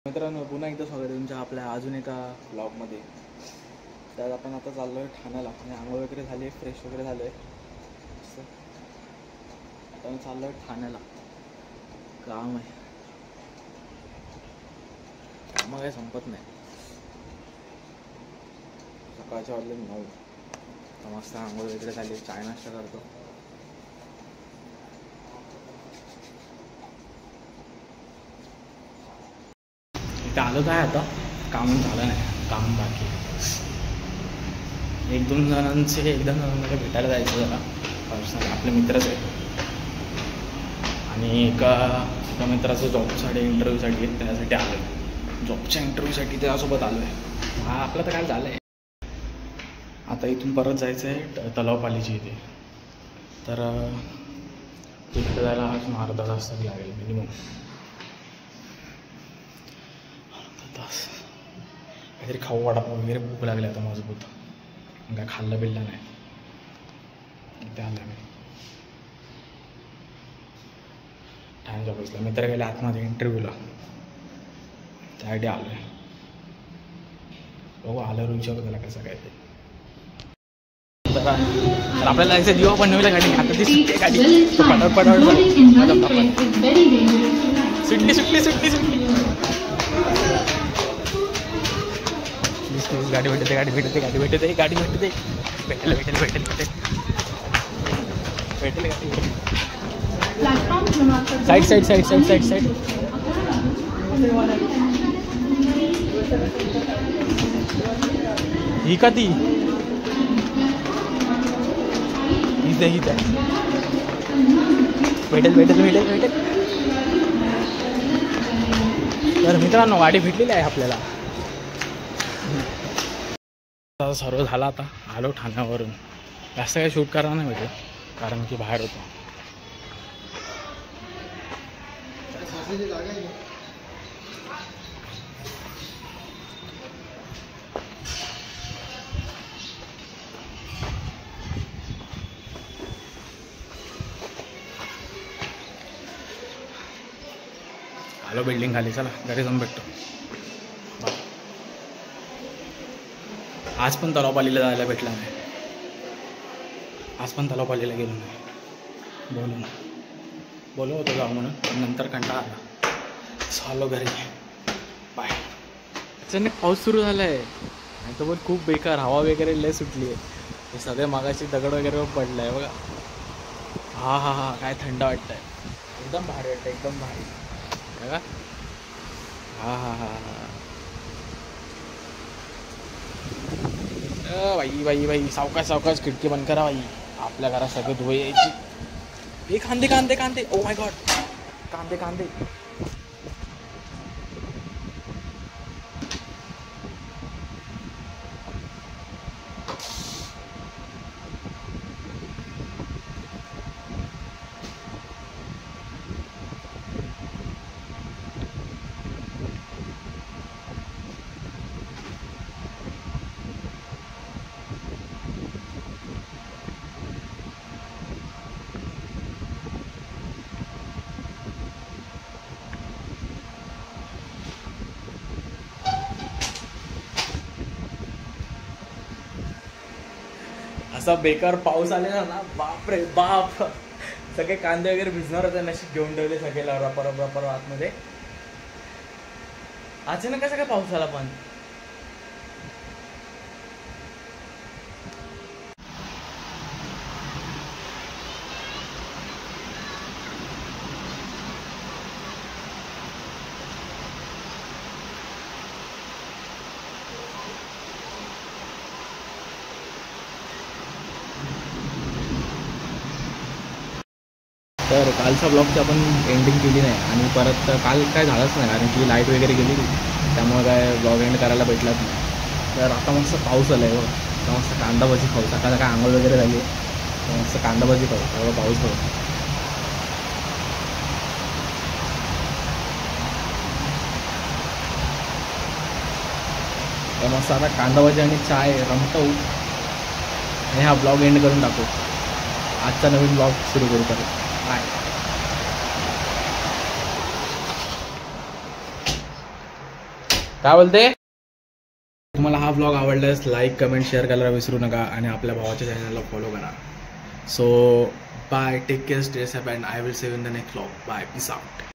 मित्रांनो, पुन्हा एकदा स्वागत आहे तुमच्या आपल्या अजून एका ब्लॉगमध्ये. त्यात आपण आता चाललो आहे ठाण्याला आणि आंघोळ वगैरे झाली आहे, फ्रेश वगैरे झालं आहे. आता मी चाललो आहे ठाण्याला. काम आहे, कामं काही संपत नाही. सकाळच्या वाजले 9. तर मस्त आंघोळ वगैरे झाली, चाय नाश्ता करतो. इथं आलो काय आता, काम झालं नाही, काम बाकी. एक दोन जणांना भेटायला जायचं जरा पर्सनल, आपले मित्रच आहेत. आणि एका मित्राचं जॉबसाठी इंटरव्ह्यूसाठी त्यासाठी आलो आहे. जॉबच्या इंटरव्ह्यूसाठी त्यासोबत आलो आहे. हा आपलं तर काय झालं आहे. आता इथून परत जायचं आहे तलावपालीची इथे. तर तिकडे जायला आज अर्धा तास तरी लागेल मिनिमम. तास काहीतरी खाऊ, वडापाव वगैरे भूक लागली आता मजबूत. काय खाल्लं बिल्लं नाही. इथे आलं मी ठाण्याच्या ऑफिसला. मित्र गेले आतमध्ये इंटरव्ह्यूला, त्यासाठी आलो आहे. बघू आल्यावर विचारू त्याला कसं काय ते. तर आपल्याला जायचं दिवा पण नव्हत्या गाडी. आता ती सुटली गाडी, सुटली सुटली सुटली सुटली. गाडी भेटते, गाडी भेटते, गाडी भेटते, गाडी भेटते, भेटेल भेटेल भेटेल भेटेल भेटेल गाडी भेटेल. Side side side side side side. ही का ती हीच आहे, हीच आहे. भेटेल भेटेल भेटेल भेटेल. तर मित्रांनो, गाडी भेटलेली आहे आपल्याला. सर्व झाला. आता आलो ठाण्यावरून. जास्त काही शूट करायला नाही भेटेल कारण की बाहेर होतो. आलो बिल्डिंग खाली. चला घरी जाऊन भेटतो. आज पण तलावपालीला जायला भेटला नाही. आज पण तलावपालीला गेलो नाही. बोलू होतो जाऊ म्हणून, नंतर कंटाळा आला. चालो घरी. बाय. अचानक पाऊस सुरू झाला आहे आणि तो पण खूप बेकार. हवा वगैरे लय सुटली आहे. हे सगळे मागाशी दगड वगैरे पडलं आहे बघा. हा हा हा, काय थंड वाटतं आहे. एकदम भारी वाटतं, एकदम भारी बघा. हा हा हा हा. बाई बाई बाई, सावकाश सावकाश, खिडकी बंद करा बाई. आपल्या घरात सगळं धुवे यायची. हे कांदे कांदे कांदे, ओ माय गॉड, कांदे कांदे. असा बेकार पाऊस आलेला ना, बाप रे बाप. सगळे कांदे वगैरे भिजणार होते, नशीब घेऊन ठेवले सगळे रपर आतमध्ये. अचानक कसा काय पाऊस आला पण. तर कालचा ब्लॉगची आपण एंडिंग केली नाही आणि परत काल काय झालंच नाही कारण की लाईट वगैरे गेली, त्यामुळे काय ब्लॉग एंड करायला भेटलाच नाही. तर आता मस्त पाऊस आला आहे. आता मस्त कांदा भजी खाऊ. सकाळ काय आंघोळ वगैरे झाली, मस्त कांदा भजी खाऊ. तेव्हा पाऊस खाऊ. तर मस्त आता कांदा भजी आणि चाय रमटवू आणि हा ब्लॉग एंड करून टाकू. आजचा नवीन ब्लॉग सुरू करू परत. बाय. काय बोलते? तुम्हाला हा ब्लॉग आवडल्यास लाईक कमेंट शेअर करायला विसरू नका आणि आपल्या भावाच्या चॅनलला फॉलो करा. So bye, take care, stay safe and I will see you in the next blog. Bye, peace out.